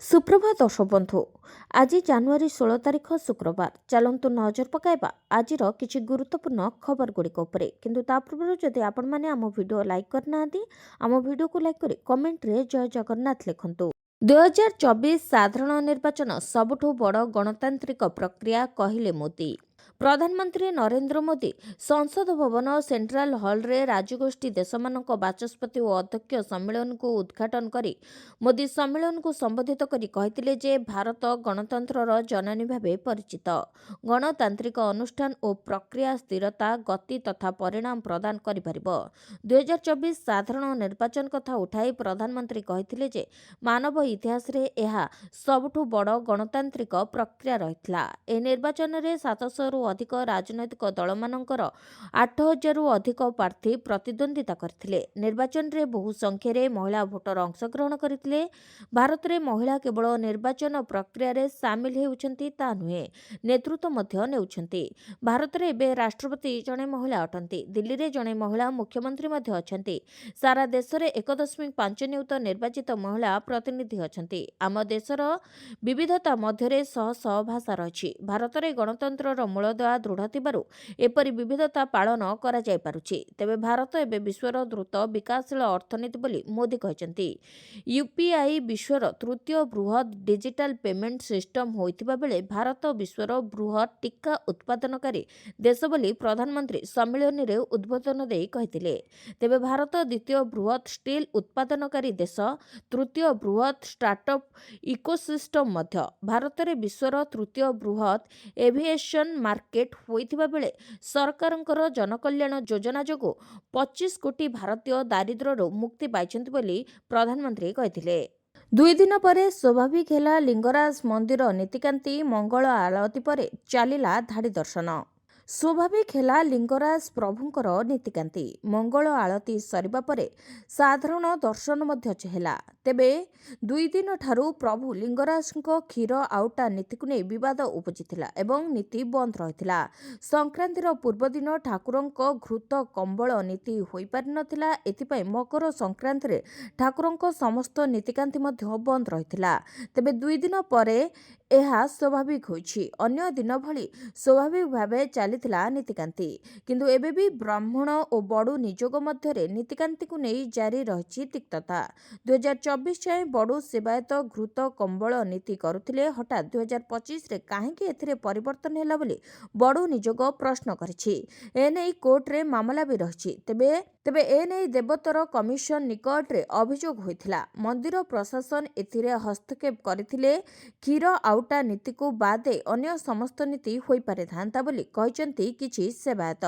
सुप्रभात दर्शक बंधु आज जानुआरी 16 तारिख शुक्रवार चलतु नजर पकाइबा आज किसी गुरुत्वपूर्ण खबर गुड़िक किंतु ता पूर्व जदि आपण मैंने आम वीडियो लाइक करना आम वीडियो को लाइक कर कमेंट रे जय जगन्नाथ लिखंतु। 2024 साधारण निर्वाचन सबुठु बड़ गणतांत्रिक प्रक्रिया कहले मोदी। प्रधानमंत्री नरेंद्र मोदी संसद भवन सेंट्रल हॉल रे राज्यगोष्ठी देशमानक बाचस्पति और अध्यक्ष सम्मेलन को उद्घाटन करी मोदी सम्मेलन को संबोधित करी कहथिले जे भारत गणतंत्रर जननी भावे परिचित। गणतांत्रिक अनुष्ठान और प्रक्रिया स्थिरता गति तथा परिणाम प्रदान करि परिबो। 2024 साधारण निर्वाचन कथा उठाई प्रधानमंत्री कहथिले जे मानव इतिहास रे एहा सबुठु बड़ गणतांत्रिक प्रक्रिया रहितला। ए निर्वाचन रे 700 रु अधिक राजनैतिक दल मानकर 8000 रु अधिक प्रार्थी प्रतिद्वंदिता करथिले। निर्वाचन रे बहु संख्या रे महिला भोटर अंशग्रहण करथिले। भारत रे महिला केवल निर्वाचन प्रक्रिया रे शामिल हेउछंती ता नुहे नेतृत्व मध्य नेउछंती। भारत रे एबे राष्ट्रपति जणे महिला अटंती। दिल्ली रे जणे महिला मुख्यमंत्री मध्य अछंती। सारा देश रे 1.5 नियुत निर्वाचित महिला प्रतिनिधि अछंती। आम देशर विविधता मध्य रे सह सह भाषा रही। भारत रे गणतंत्रर मूलदुआ दृढ़ थिबारु एपरि विविधता पालन करा जाय पारुछि। तेबे भारत एबे विश्वर द्रुत विकासशील अर्थनीति बोली मोदी कहचंती। यूपीआई विश्वर तृतीय बृहत डिजिटल पेमेंट सिस्टम होइतिबा बेले भारत विश्वर बृहत टीका उत्पादनकारी देश बोली प्रधानमंत्री सम्मेलन रे उद्बोधन देई कहिथिले। तेबे भारत द्वितीय बृहत स्टील उत्पादनकारी देश, तृतीय बृहत स्टार्टअप इकोसिस्टम मध्य। भारत रे विश्वर तृतीय बृहत एविएशन मार्केट होइथिबा बेले सरकारंकर जनकल्याण योजना जोगु 25 कोटी भारतीय दारिद्र्यରୁ मुक्ति पाइछन्ति बोली प्रधानमंत्री कहिथिले। 2 दिन परे स्वाभाविक हेला लिंगराज मंदिर नीतिकांति मंगल आलती परे चलिला धाड़ी दर्शन। स्वाभाविक हेला लिंगराज प्रभुंकर नीतिकांति मंगल आलती सरिबा परे साधारण दर्शन मध्य हेला। तेबे 2 दिन ठारू प्रभु लिंगराजको क्षीर आउटा नीति को नहीं विवाद उपजिथिला एवं नीति बंद रहिथिला। संक्रांतिर पूर्व दिन ठाकुरंको घृत कंबल नीति होई पारि नथिला। एथिपई मकर संक्रांति रे ठाकुरंको समस्त नीतिकांति मध्य बंद रहिथिला। तेबे 2 दिन परे एहा स्वाभाविक होइछि। अन्य दिन भली स्वाभाविक भावे चलिथिला नीतिकांति किंतु एबे भी ब्राह्मण और बड़ू निजोग मध्य नीतिकांति को नहीं जारी रही तिक्तता। 2024 जाए बड़ू सेवायत घृत कंबल नीति करुथिले। हठात 2025 रे काहेकि एथिरे परिवर्तन हैला बोली बड़ू निजोग प्रश्न करिछि। एनै कोर्ट रे मामला भी रही। तेबे एनै देवतर कमिशन निकट रे अभियोग होइथिला। मंदिर प्रशासन एथिरे हस्तक्षेप करथिले। क्षीर आउटा नीति को बादे अन्य समस्त नीति होई पारे थांता बोली कहिसंती किछि सेवायत।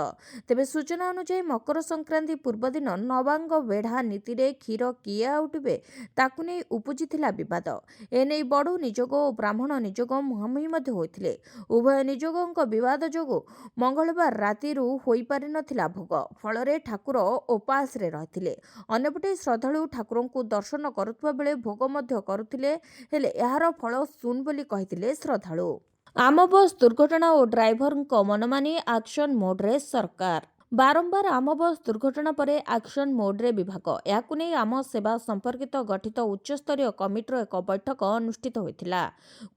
तेबे सूचना अनुसार मकर संक्रांति पूर्व दिन नवांग बेढ़ा नीति रे क्षीर किए आउटिबे ताकु नै उपजिथिला विवाद। एनै बड़ू निजोग और ब्राह्मण निजोग मुहांमुही मध्य होइथिले। उभय निजोगक विवाद जोगु मंगलवार राति होई पारि नथिला भोग। फलरे ठाकुर उपास रे रहिथिले। अन्यपटे श्रद्धालु ठाकुरंकु दर्शन करुथबा बेले भोग मध्य करुथिले हेले एहार फल सुन बोली कहिथिले श्रद्धालु। आम बस दुर्घटना और ड्राइवरଙ୍କ मनमानी एक्शन मोड रे सरकार। बारंबार आम बस दुर्घटना परे एक्शन मोड रे विभाग याकु नै आम सेवा संपर्कित गठित उच्चस्तरीय कमिटर एक बैठक अनुष्ठित होइथिला।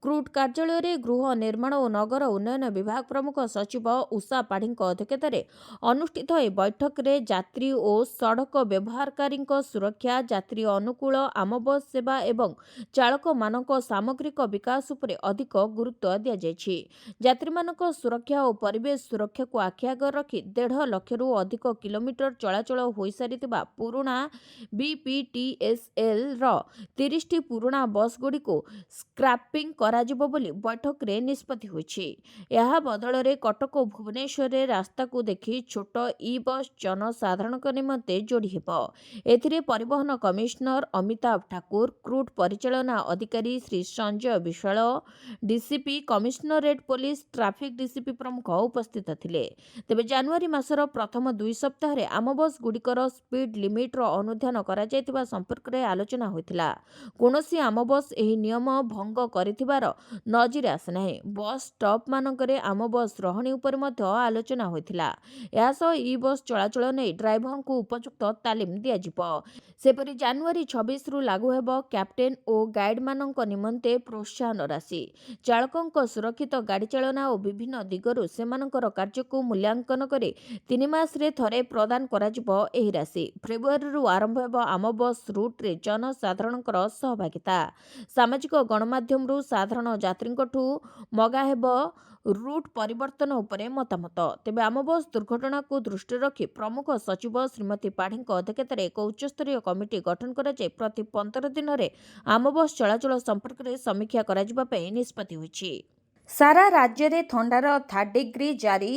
क्रूड कार्यालय रे गृह निर्माण और नगर उन्नयन विभाग प्रमुख सचिव उषा पाढ़ीଙ୍କ अध्यक्षता रे अनुष्ठित ए बैठक रे यात्री और सड़क व्यवहारकारी सुरक्षा, यात्री अनुकूल आम बस सेवा एवं चालक मानक सामग्रिक विकास उपरे अधिक गुरुत्व दिया जायछि। यात्री मानक सुरक्षा और परिवेश सुरक्षा को आखि आगे रखी 1.5 लाख रु अधिक किलोमीटर चलाचल हो सारी पुराणा बीपीटीएसएल रो 30 पुराणा बस गुड़ी को स्क्रैपिंग कराजिबो बोली बैठक रे निष्पत्ति होइछि। यह बदल रे कटक और भुवनेश्वर रे रास्ता को देखि छोट ई बस जनसाधारण निमंते जोड़ी हेबो। एथिरे परिवहन कमिश्नर अमिताभ ठाकुर, क्रूड परिचालना अधिकारी Shri Sanjay Vishal, DCP commissionerate police traffic DCP प्रमुख उपस्थित थिले। तेबे जनवरी मासर प्रथम 2 सप्ताह आम बस गुड़िकर स्पीड लिमिट्र अनुध्यान कर संपर्क में आलोचना होता। कौनसी आम बस एही नियम भंग करिथिबार नजर आसना। बस स्टॉप मानकरे आम बस रहणी उपर मध्य आलोचना होता। ई बस चलाचल नहीं ड्राइवर को उपयुक्त तालीम दिज्व। सेपरि जनवरी 26 रु लागू हेब कैप्टेन और गाइड मानक निमंते प्रोत्साहन राशि। चालकों सुरक्षित गाड़ी चालना और विभिन्न दिगरु सेमानकर कार्य को मूल्यांकन करे 3 मासरे थरे प्रदान कराजिब एही राशि। फेब्रुआरी रु आरंभ हेब आम बस रूट रे जनसाधारणकर सहभागिता। सामाजिक गणमाध्यम रु साधारण यात्रीठू मगा हेब रूट परिवर्तन उपरे मतामत। तेबे आम बस दुर्घटना को दृष्टि रखी प्रमुख सचिव श्रीमती पाढ़ी अध्यक्षतार एक उच्चस्तरीय कमिटी गठन कराଯାଇ प्रति 15 दिन में आम बस चलाचल संपर्क में समीक्षा कराଯିबा निष्पत्ति होईछि। सारा राज्य में थंडार 3rd डिग्री जारी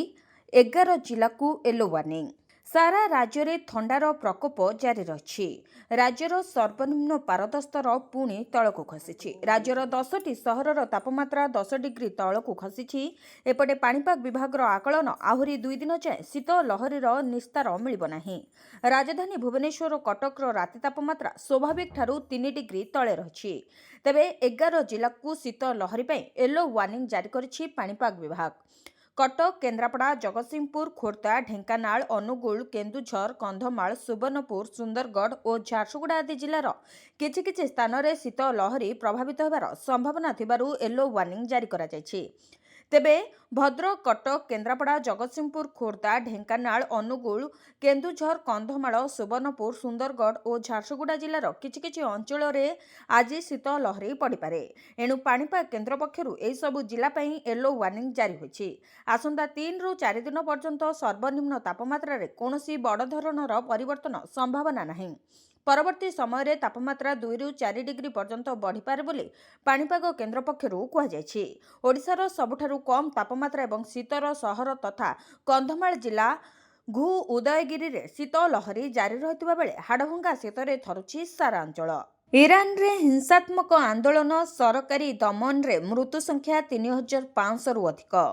11 जिला को येलो वार्निंग। सारा राज्य में थंडार प्रकोप जारी रही। राज्यर सर्वनिम्न पारद स्तर पुणी तलक खसी। राज्यर 10टी सहरर तापमात्रा 10 डिग्री तलक खसी। एपटे पाणीपाग विभाग आकलन आहरी 2 दिन जाए शीत लहरीर निस्तार मिलिब नाही। राजधानी भुवनेश्वर कटक राति तापमात्रा स्वाभाविक ठारू 3 डिग्री तले रही। तेबे 11 जिला को शीत लहरी येलो वार्निंग जारी करिछि पाणीपाग विभाग। कटक, केन्द्रापड़ा, जगतसिंहपुर, खोर्धा, ढेंकानाल, अनुगुल, केन्दुझर, कंधमाल, सुवर्णपुर, सुंदरगढ़ और झारसुगुड़ा आदि जिलार किछि किछि स्थान में शीत लहरी प्रभावित होबार संभावना थिबारु येलो वार्निंग जारी करा जायछि। तेबे भद्रक, कटक, केन्द्रापड़ा, जगतसिंहपुर, खोर्धा, ढेंकानाल, अनुगुल, केन्दुझर, कंधमाल, सुवर्णपुर, सुंदरगढ़ और झारसुगुड़ा जिलार किछि किछि अंचल में आज शीत लहरी पड़िपारे। एणु पाणीपाग केन्द्र पक्षरु एही सबु जिला पई येलो वार्निंग जारी होइछि। आसंता 3 रु 4 दिन पर्यंत सर्वनिम्न तापमात्रा रे कोनोसी बड़ धरणर परिवर्तन संभावना नाही। परवर्ती समय रे तापमात्रा 2 रु 4 डिग्री पर्यंत बढ़िपारे बोली पाणीपाग केन्द्र पक्षरु कुहाଯାଇଛି। ओडिशार सबुठारु कम तापमात्रा एवं शीतर सहर तथा कंधमाल जिला घु उदयगिरी रे शीत लहरी जारी रहितबा बेले हाड़भंगा शीतरे थरुछि सारा अंचल। ईरान रे हिंसात्मक आंदोलन सरकारी दमन रे मृत्यु संख्या 3500 रु अधिक।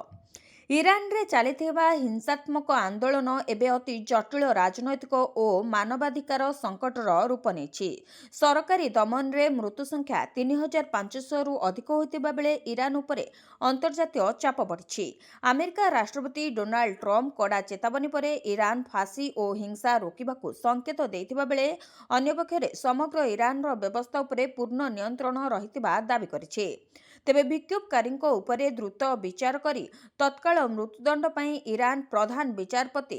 ईरान रे चलिथिबा हिंसात्मक आंदोलन एबे अति जटिल राजनैतिक और मानवाधिकार संकटर रूप नेछि। सरकारी दमन रे मृत्यु संख्या 3500 रु अधिक होइतिबा बेले ईरान उपरे अंतर्जातीय चाप बढ़िछि। अमेरिका राष्ट्रपति डोनाल्ड ट्रम्प कड़ा चेतावनी परे ईरान फांसी और हिंसा रोकिबाकू संकेत देइतिबा बेले अन्य पक्षरे समग्र ईरान रो व्यवस्था उपरे पूर्ण नियंत्रण रहितिबा दाबी करिछि। तेबे विक्षोभकारी उपरे द्रुत विचार करी तत्काल मृत्युदंड पई ईरान प्रधान विचारपति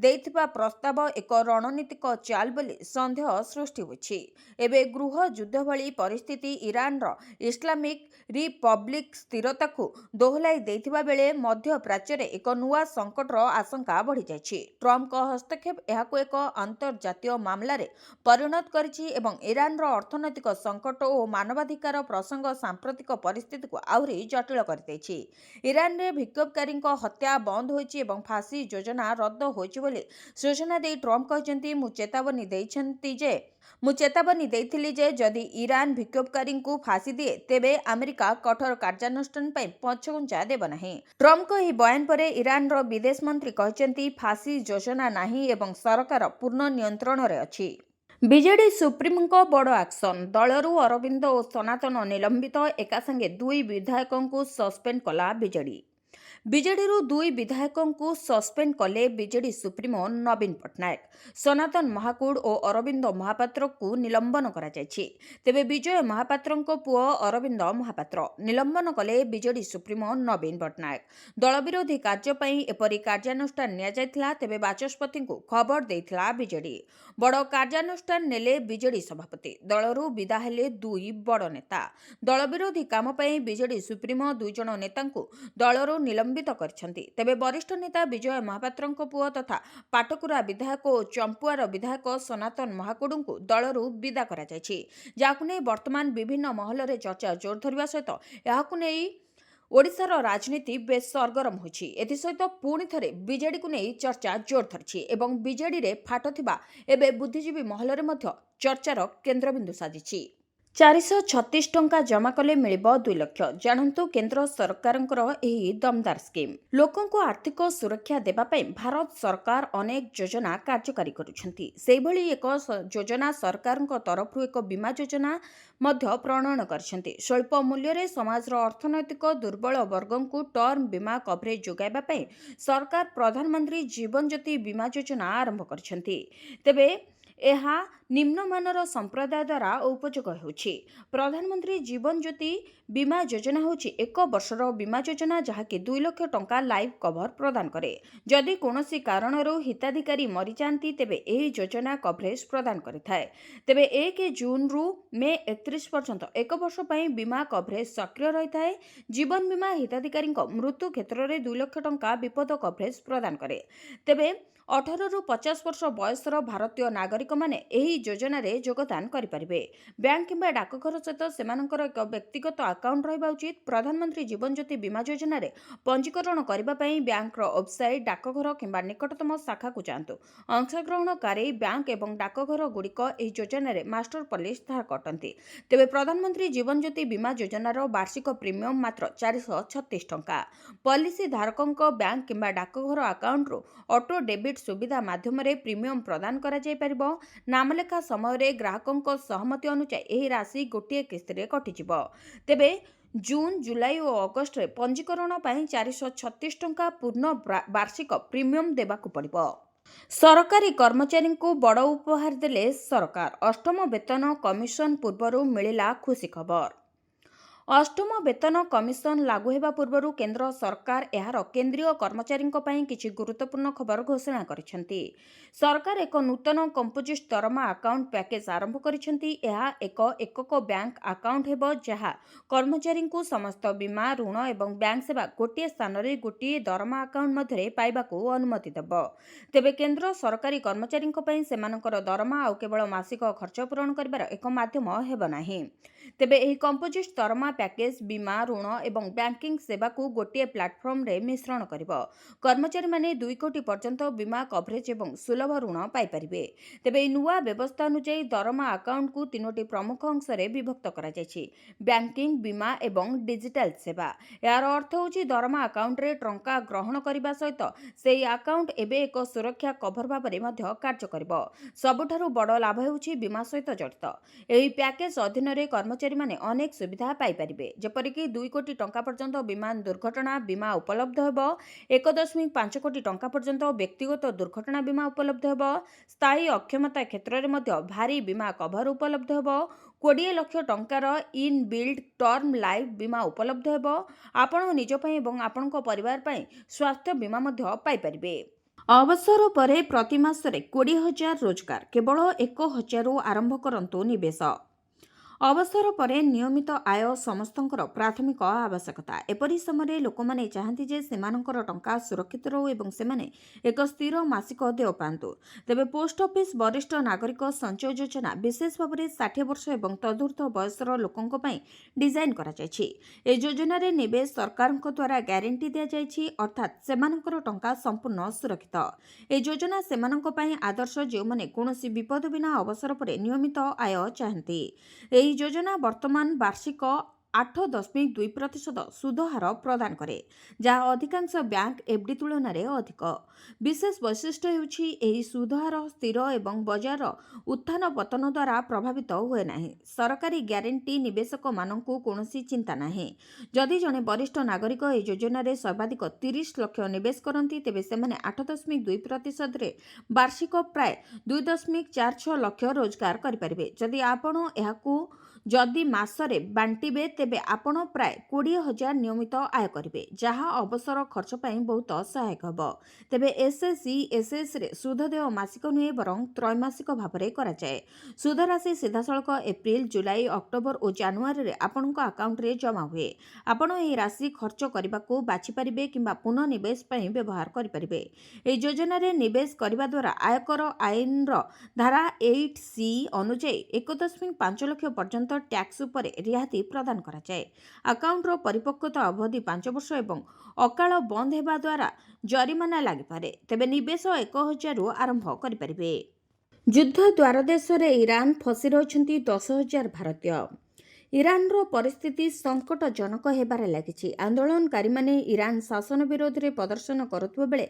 देइथिबा प्रस्ताव एक रणनीतिक चाल बोली संदेह सृष्टि होइछि। एबे गृह युद्ध भली परिस्थिति ईरान रो इस्लामिक रिपब्लिक स्थिरता को दोहलाई देइथिबा बेले मध्य प्राच्य रे एक नुआ संकटर आशंका बढ़ी जाइछि। ट्रम्प का हस्तक्षेप एहाको एक अंतर्जातीय मामला रे परिणत करिछि एवं ईरान रो अर्थनैतिक संकट और मानवाधिकार प्रसंग सांप्रतिक परिस्थिति को आहुरी जटिल कर दैछि। ईरान रे विक्षोभकारी हत्या बंद होइछि एवं फांसी योजना रद्द होइछि बोली सूचना दे ट्रम्प कहचंती मु चेतावनी देइथिली जे जदि ईरान विक्षोभकारी को फांसी दिए तेबे अमेरिका कठोर कार्यानुष्ठान पई पछघुंचा देब नाही। ट्रम्प को ही बयान परे ईरान रो विदेश मंत्री कहचंती फांसी योजना नाही एवं सरकार पूर्ण नियंत्रण रे अछि। बीजेडी सुप्रीम को बड़ एक्शन। दलरू अरविंद और सनातन निलंबित एका संगे 2 विधायकों को सस्पेंड कला बीजेडी। बीजेडीरू 2 विधायकों को सस्पेंड कले बीजेडी सुप्रीमो नवीन पट्टनायक। सनातन महाकूड़ और अरविंद महापात्र को निलंबन करा जायछि। तेबे विजय महापात्र पुओ अरविंद महापात्र निलंबन कले बीजेडी सुप्रीमो नवीन पट्टनायक। दल विरोधी कार्य पई एपरि कार्यानुष्ठान निया जायथिला। तेबे बाचस्पति को खबर देइथिला बीजेडी। बड़ कार्यानुष्ठान नेले बीजेडी सभापति। दलरू विदा हेले 2 बड़ नेता। दल विरोधी काम पई बीजेडी सुप्रीमो 2 जण नेता को दलरू निलंबित करछंती। तेबे वरिष्ठ नेता विजय महापात्र पुओ तथा पाटकुरा विधायक और चंपुआर विधायक सनातन महाकुड़ को दलरू विदा करा जायछि। जाकु नै वर्तमान विभिन्न महल रे चर्चा जोर धरिबा सहित याकु नै ओडिशार राजनीति बेस सरगरम होइछि। एथि सहित पुणी थरे बीजेडी को नै चर्चा जोर धरिछि एवं बीजेडी रे फाट थिबा एबे बुद्धिजीवी महल रे मध्य चर्चार केन्द्रबिंदु साजिछि। 436 ଟଙ୍କା ଜମା କଲେ ମିଳିବ 2 ଲକ୍ଷ। ଜାଣନ୍ତୁ କେନ୍ଦ୍ର ସରକାରଙ୍କର ଏହି ଦମଦାର ସ୍କିମ୍। ଲୋକଙ୍କୁ ଆର୍ଥିକ ସୁରକ୍ଷା ଦେବା ପାଇଁ ଭାରତ ସରକାର ଅନେକ ଯୋଜନା କାର୍ଯ୍ୟକାରୀ କରୁଛନ୍ତି। ସେହିଭଳି ଏକ ଯୋଜନା ସରକାରଙ୍କ ତରଫରୁ ଏକ ବୀମା ଯୋଜନା ମଧ୍ୟ ପ୍ରଣୟନ କରିଛନ୍ତି। ସ୍ୱଳ୍ପ ମୂଲ୍ୟରେ ସମାଜର ଅର୍ଥନୈତିକ ଦୁର୍ବଳ ବର୍ଗଙ୍କୁ ଟର୍ମ ବୀମା କଭରେଜ ଯୋଗାଇବା ପାଇଁ ସରକାର ପ୍ରଧାନମନ୍ତ୍ରୀ ଜୀବନ ଜ୍ୟୋତି ବୀମା ଯୋଜନା ଆରମ୍ଭ କରିଛନ୍ତି। ତେବେ ଏହା ନିମ୍ନମାନର ସମ୍ପ୍ରଦାୟ ଦ୍ୱାରା ଉପଯୋଗ ହେଉଛି। ପ୍ରଧାନମନ୍ତ୍ରୀ ଜୀବନ ଜ୍ୟୋତି ବୀମା ଯୋଜନା ହେଉଛି 1 ବର୍ଷର ବୀମା ଯୋଜନା ଯାହାକି 2 ଲକ୍ଷ ଟଙ୍କା ଲାଇଫ୍ କଭର ପ୍ରଦାନ କରେ। ଯଦି କୌଣସି କାରଣରୁ ହିତାଧିକାରୀ ମରିଯାଆନ୍ତି ତେବେ ଏହି ଯୋଜନା କଭରେଜ ପ୍ରଦାନ କରିଥାଏ। ତେବେ 1 ଜୁନରୁ ମେ 31 ପର୍ଯ୍ୟନ୍ତ 1 ବର୍ଷ ପାଇଁ ବୀମା କଭରେଜ ସକ୍ରିୟ ରହିଥାଏ। ଜୀବନ ବୀମା ହିତାଧିକାରୀଙ୍କ ମୃତ୍ୟୁ କ୍ଷେତ୍ରରେ 2 ଲକ୍ଷ ଟଙ୍କା ବିପଦ କଭରେଜ ପ୍ରଦାନ କରେ। ତେବେ 18ରୁ 50 ବର୍ଷ ବୟସର ଭାରତୀୟ ନାଗରିକମାନେ ଏହି ଯୋଜନାରେ ଯୋଗଦାନ କରିପାରିବେ। ବ୍ୟାଙ୍କ କିମ୍ବା ଡାକଘର ସହିତ ସେମାନଙ୍କର ଏକ ବ୍ୟକ୍ତିଗତ ଆକାଉଣ୍ଟ ରହିବା ଉଚିତ। ପ୍ରଧାନମନ୍ତ୍ରୀ ଜୀବନ ଜ୍ୟୋତି ବୀମା ଯୋଜନାରେ ପଞ୍ଜୀକରଣ କରିବା ପାଇଁ ବ୍ୟାଙ୍କର ୱେବସାଇଟ୍, ଡାକଘର କିମ୍ବା ନିକଟତମ ଶାଖାକୁ ଯାଆନ୍ତୁ। ଅଂଶଗ୍ରହଣକାରୀ ବ୍ୟାଙ୍କ ଏବଂ ଡାକଘର ଗୁଡ଼ିକ ଏହି ଯୋଜନାରେ ମାଷ୍ଟର ପଲିସି ଧାରକ ଅଟନ୍ତି। ତେବେ ପ୍ରଧାନମନ୍ତ୍ରୀ ଜୀବନ ଜ୍ୟୋତି ବୀମା ଯୋଜନାର ବାର୍ଷିକ ପ୍ରିମିୟମ ମାତ୍ର 436 ଟଙ୍କା। ପଲିସି ଧାରକଙ୍କ ବ୍ୟାଙ୍କ କିମ୍ବା ଡାକଘର ଆକାଉଣ୍ଟରୁ ଅଟୋ ଡେବିଟ୍ ସୁବିଧା ମାଧ୍ୟମରେ ପ୍ରିମିୟମ ପ୍ରଦାନ କରାଯାଇପାରିବ। ନାମଲେଖା ସମୟରେ ଗ୍ରାହକଙ୍କ ସହମତି ଅନୁଯାୟୀ ଏହି ରାଶି ଗୋଟିଏ କିସ୍ତିରେ କଟିଯିବ। ତେବେ ଜୁନ୍, ଜୁଲାଇ ଓ ଅଗଷ୍ଟରେ ପଞ୍ଜୀକରଣ ପାଇଁ 436 ଟଙ୍କା ପୂର୍ଣ୍ଣ ବାର୍ଷିକ ପ୍ରିମିୟମ ଦେବାକୁ ପଡ଼ିବ। ସରକାରୀ କର୍ମଚାରୀଙ୍କୁ ବଡ଼ ଉପହାର ଦେଲେ ସରକାର। 8ମ ବେତନ କମିଶନ ପୂର୍ବରୁ ମିଳିଲା ଖୁସି ଖବର। 8ମ ବେତନ କମିଶନ ଲାଗୁ ହେବା ପୂର୍ବରୁ କେନ୍ଦ୍ର ସରକାର ଏହାର କେନ୍ଦ୍ରୀୟ କର୍ମଚାରୀଙ୍କ ପାଇଁ କିଛି ଗୁରୁତ୍ୱପୂର୍ଣ୍ଣ ଖବର ଘୋଷଣା କରିଛନ୍ତି। ସରକାର ଏକ ନୂତନ କମ୍ପୋଜିଟ୍ ଦରମା ଆକାଉଣ୍ଟ ପ୍ୟାକେଜ ଆରମ୍ଭ କରିଛନ୍ତି। ଏହା ଏକ ଏକକ ବ୍ୟାଙ୍କ ଆକାଉଣ୍ଟ ହେବ ଯାହା କର୍ମଚାରୀଙ୍କୁ ସମସ୍ତ ବୀମା, ଋଣ ଏବଂ ବ୍ୟାଙ୍କ ସେବା ଗୋଟିଏ ସ୍ଥାନରେ ଗୋଟିଏ ଦରମା ଆକାଉଣ୍ଟ ମଧ୍ୟରେ ପାଇବାକୁ ଅନୁମତି ଦେବ। ତେବେ କେନ୍ଦ୍ର ସରକାରୀ କର୍ମଚାରୀଙ୍କ ପାଇଁ ସେମାନଙ୍କର ଦରମା ଆଉ କେବଳ ମାସିକ ଖର୍ଚ୍ଚ ପୂରଣ କରିବାର ଏକ ମାଧ୍ୟମ ହେବ ନାହିଁ। ତେବେ ଏହି କମ୍ପୋଜିଟ୍ ଦରମା ପ୍ୟାକେଜ ବୀମା, ଋଣ ଏବଂ ବ୍ୟାଙ୍କିଂ ସେବାକୁ ଗୋଟିଏ ପ୍ଲାଟଫର୍ମରେ ମିଶ୍ରଣ କରିବ। କର୍ମଚାରୀମାନେ 2 କୋଟି ପର୍ଯ୍ୟନ୍ତ ବୀମା କଭରେଜ ଏବଂ ସୁଲଭ ଋଣ ପାଇପାରିବେ। ତେବେ ଏହି ନୂଆ ବ୍ୟବସ୍ଥା ଅନୁଯାୟୀ ଦରମା ଆକାଉଣ୍ଟକୁ 3ଟି ପ୍ରମୁଖ ଅଂଶରେ ବିଭକ୍ତ କରାଯାଇଛି: ବ୍ୟାଙ୍କିଂ, ବୀମା ଏବଂ ଡିଜିଟାଲ ସେବା। ଏହାର ଅର୍ଥ ହେଉଛି ଦରମା ଆକାଉଣ୍ଟରେ ଟଙ୍କା ଗ୍ରହଣ କରିବା ସହିତ ସେହି ଆକାଉଣ୍ଟ ଏବେ ଏକ ସୁରକ୍ଷା କଭର ଭାବରେ ମଧ୍ୟ କାର୍ଯ୍ୟ କରିବ। ସବୁଠାରୁ ବଡ଼ ଲାଭ ହେଉଛି ବୀମା ସହିତ ଜଡ଼ିତ। ଏହି ପ୍ୟାକେଜ ଅଧୀନରେ କର୍ମଚାରୀମାନେ ଅନେକ ସୁବିଧା ପାଇପାରିବେ, ଯେପରିକି 2 କୋଟି ଟଙ୍କା ପର୍ଯ୍ୟନ୍ତ ବିମାନ ଦୁର୍ଘଟଣା ବୀମା ଉପଲବ୍ଧ ହେବ। 1.5 କୋଟି ଟଙ୍କା ପର୍ଯ୍ୟନ୍ତ ବ୍ୟକ୍ତିଗତ ଦୁର୍ଘଟଣା ବୀମା ଉପଲବ୍ଧ ହେବ। ସ୍ଥାୟୀ ଅକ୍ଷମତା କ୍ଷେତ୍ରରେ ମଧ୍ୟ ଭାରୀ ବୀମା କଭର ଉପଲବ୍ଧ ହେବ। 20 ଲକ୍ଷ ଟଙ୍କାର ଇନ୍-ବିଲ୍ଡ ଟର୍ମ ଲାଇଫ୍ ବୀମା ଉପଲବ୍ଧ ହେବ। ଆପଣ ନିଜ ପାଇଁ ଏବଂ ଆପଣଙ୍କ ପରିବାର ପାଇଁ ସ୍ୱାସ୍ଥ୍ୟ ବୀମା ମଧ୍ୟ ପାଇପାରିବେ। ଅବସର ପରେ ପ୍ରତି ମାସରେ 20,000 ରୋଜଗାର। କେବଳ 1,000ରୁ ଆରମ୍ଭ କରନ୍ତୁ ନିବେଶ। ଅବସର ପରେ ନିୟମିତ ଆୟ ସମସ୍ତଙ୍କର ପ୍ରାଥମିକ ଆବଶ୍ୟକତା। ଏପରି ସମୟରେ ଲୋକମାନେ ଚାହାନ୍ତି ଯେ ସେମାନଙ୍କର ଟଙ୍କା ସୁରକ୍ଷିତ ରହୁ ଏବଂ ସେମାନେ ଏକ ସ୍ଥିର ମାସିକ ଦେୟ ପାଆନ୍ତୁ। ତେବେ ପୋଷ୍ଟ ଅଫିସ ବରିଷ୍ଠ ନାଗରିକ ସଞ୍ଚୟ ଯୋଜନା ବିଶେଷ ଭାବରେ 60 ବର୍ଷ ଏବଂ ତଦୁର୍ଦ୍ଧ୍ୱ ବୟସର ଲୋକଙ୍କ ପାଇଁ ଡିଜାଇନ କରାଯାଇଛି। ଏହି ଯୋଜନାରେ ନିବେଶ ସରକାରଙ୍କ ଦ୍ୱାରା ଗ୍ୟାରେଣ୍ଟି ଦିଆଯାଇଛି, ଅର୍ଥାତ୍ ସେମାନଙ୍କର ଟଙ୍କା ସମ୍ପୂର୍ଣ୍ଣ ସୁରକ୍ଷିତ। ଏହି ଯୋଜନା ସେମାନଙ୍କ ପାଇଁ ଆଦର୍ଶ ଯେଉଁମାନେ କୌଣସି ବିପଦ ବିନା ଅବସର ପରେ ନିୟମିତ ଆୟ ଚାହାନ୍ତି। ଏହି ଯୋଜନା ବର୍ତ୍ତମାନ ବାର୍ଷିକ 8.2% ସୁଧ ହାର ପ୍ରଦାନ କରେ, ଯାହା ଅଧିକାଂଶ ବ୍ୟାଙ୍କ ଏଫ୍ଡି ତୁଳନାରେ ଅଧିକ। ବିଶେଷ ବୈଶିଷ୍ଟ୍ୟ ହେଉଛି ଏହି ସୁଧ ହାର ସ୍ଥିର ଏବଂ ବଜାରର ଉତ୍ଥାନ ପତନ ଦ୍ୱାରା ପ୍ରଭାବିତ ହୁଏ ନାହିଁ। ସରକାରୀ ଗ୍ୟାରେଣ୍ଟି ନିବେଶକମାନଙ୍କୁ କୌଣସି ଚିନ୍ତା ନାହିଁ। ଯଦି ଜଣେ ବରିଷ୍ଠ ନାଗରିକ ଏହି ଯୋଜନାରେ ସର୍ବାଧିକ 30 ଲକ୍ଷ ନିବେଶ କରନ୍ତି ତେବେ ସେମାନେ 8.2%ରେ ବାର୍ଷିକ ପ୍ରାୟ 2.46 ଲକ୍ଷ ରୋଜଗାର କରିପାରିବେ। ଯଦି ମାସରେ ବାଣ୍ଟିବେ ତେବେ ଆପଣ ପ୍ରାୟ 20,000 ନିୟମିତ ଆୟ କରିବେ, ଯାହା ଅବସର ଖର୍ଚ୍ଚ ପାଇଁ ବହୁତ ସହାୟକ ହେବ। ତେବେ ଏସ୍ଏସ୍ଇଏସ୍ଏସ୍ରେ ସୁଧ ଦେୟ ମାସିକ ନୁହେଁ ବରଂ ତ୍ରୈମାସିକ ଭାବରେ କରାଯାଏ। ସୁଧ ରାଶି ସିଧାସଳଖ ଏପ୍ରିଲ, ଜୁଲାଇ, ଅକ୍ଟୋବର ଓ ଜାନୁଆରୀରେ ଆପଣଙ୍କ ଆକାଉଣ୍ଟରେ ଜମା ହୁଏ। ଆପଣ ଏହି ରାଶି ଖର୍ଚ୍ଚ କରିବାକୁ ବାଛିପାରିବେ କିମ୍ବା ପୁନଃନିବେଶ ପାଇଁ ବ୍ୟବହାର କରିପାରିବେ। ଏହି ଯୋଜନାରେ ନିବେଶ କରିବା ଦ୍ୱାରା ଆୟକର ଆଇନର ଧାରା 8(c) ଅନୁଯାୟୀ 1.5 ଲକ୍ଷ ପର୍ଯ୍ୟନ୍ତ ଟ୍ୟାକ୍ସ ଉପରେ ରିହାତି ପ୍ରଦାନ କରାଯାଏ। ଆକାଉଣ୍ଟର ପରିପକ୍ୱତା ଅବଧି 5 ବର୍ଷ ଏବଂ ଅକାଳ ବନ୍ଦ ହେବା ଦ୍ୱାରା ଜରିମାନା ଲାଗିପାରେ। ତେବେ ନିବେଶ 1,000ରୁ ଆରମ୍ଭ କରିପାରିବେ। ଯୁଦ୍ଧ ଦ୍ୱାରଦେଶରେ ଇରାନ ଫସି ରହିଛନ୍ତି 10,000 ଭାରତୀୟ। ଇରାନର ପରିସ୍ଥିତି ସଙ୍କଟଜନକ ହେବାରେ ଲାଗିଛି। ଆନ୍ଦୋଳନକାରୀମାନେ ଇରାନ ଶାସନ ବିରୋଧରେ ପ୍ରଦର୍ଶନ କରୁଥିବା ବେଳେ